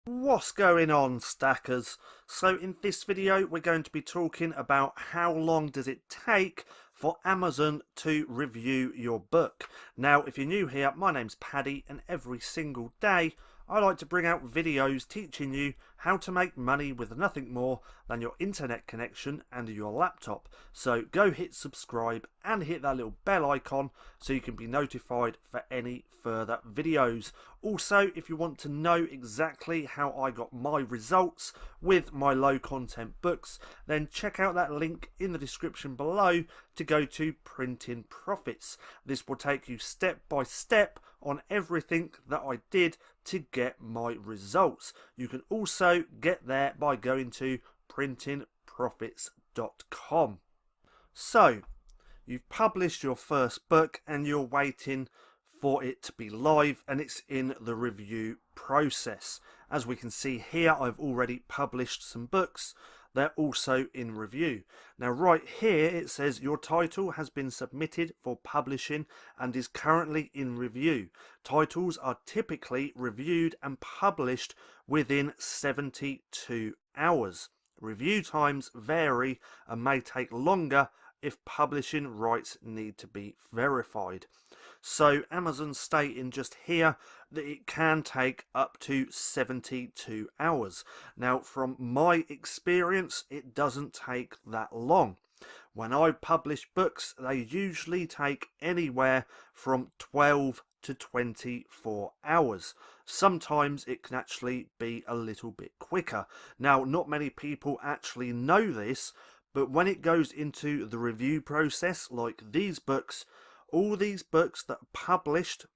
What's going on, stackers? So in this video we're going to be talking about how long does it take for Amazon to review your book. Now if you're new here, my name's Paddy, and every single day I like to bring out videos teaching you how to make money with nothing more than your internet connection and your laptop. So go hit subscribe and hit that little bell icon so you can be notified for any further videos. Also, if you want to know exactly how I got my results with my low content books, then check out that link in the description below to go to Printing Profits. This will take you step by step on everything that I did to get my results. You can also get there by going to printingprofits.com. So, you've published your first book and you're waiting for it to be live, and it's in the review process. As we can see here, I've already published some books. They're also in review. Now right here it says your title has been submitted for publishing and is currently in review. Titles are typically reviewed and published within 72 hours. Review times vary and may take longer if publishing rights need to be verified. So Amazon stating just here that it can take up to 72 hours. Now from my experience, it doesn't take that long. When I publish books, they usually take anywhere from 12 to 24 hours. Sometimes it can actually be a little bit quicker. Now, not many people actually know this, but when it goes into the review process, like these books, all these books that are published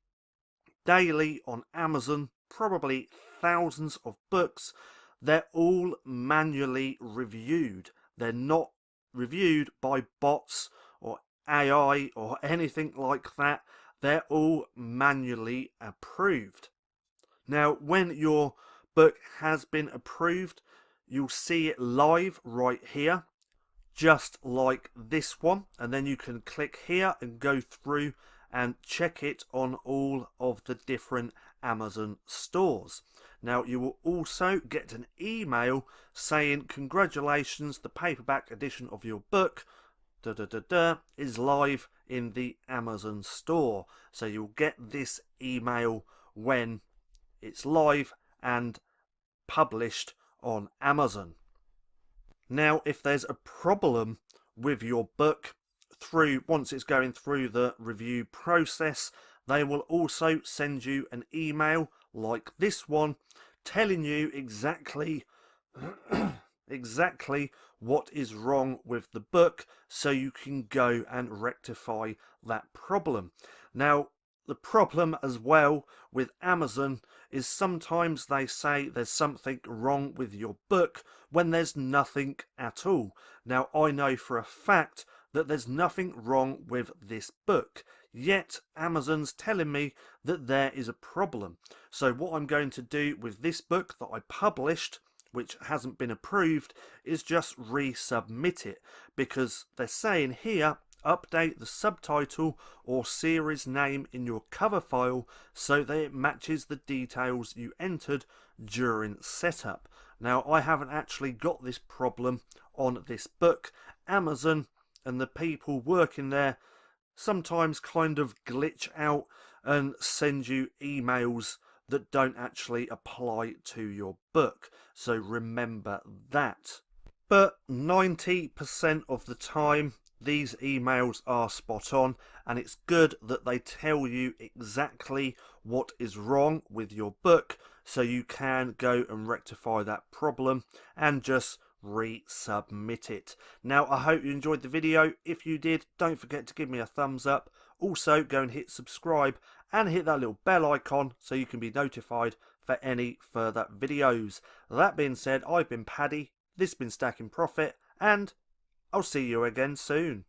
daily on Amazon, probably thousands of books, they're all manually reviewed. They're not reviewed by bots or AI or anything like that. They're all manually approved. Now, when your book has been approved, you'll see it live right here, just like this one, and then you can click here and go through and check it on all of the different Amazon stores. Now you will also get an email saying congratulations, the paperback edition of your book is live in the Amazon store. So you'll get this email when it's live and published on Amazon. Now, if there's a problem with your book once it's going through the review process, they will also send you an email like this one telling you exactly what is wrong with the book so you can go and rectify that problem. Now, the problem as well with Amazon is sometimes they say there's something wrong with your book when there's nothing at all. Now, I know for a fact that there's nothing wrong with this book, yet Amazon's telling me that there is a problem. So what I'm going to do with this book that I published, which hasn't been approved, is just resubmit it, because they're saying here update the subtitle or series name in your cover file so that it matches the details you entered during setup. Now, I haven't actually got this problem on this book. Amazon and the people working there sometimes kind of glitch out and send you emails that don't actually apply to your book. So remember that. But 90% of the time, these emails are spot on, and it's good that they tell you exactly what is wrong with your book so you can go and rectify that problem and just resubmit it. Now, I hope you enjoyed the video. If you did, don't forget to give me a thumbs up. Also, go and hit subscribe and hit that little bell icon so you can be notified for any further videos. That being said, I've been Paddy, this has been Stacking Profit, and I'll see you again soon.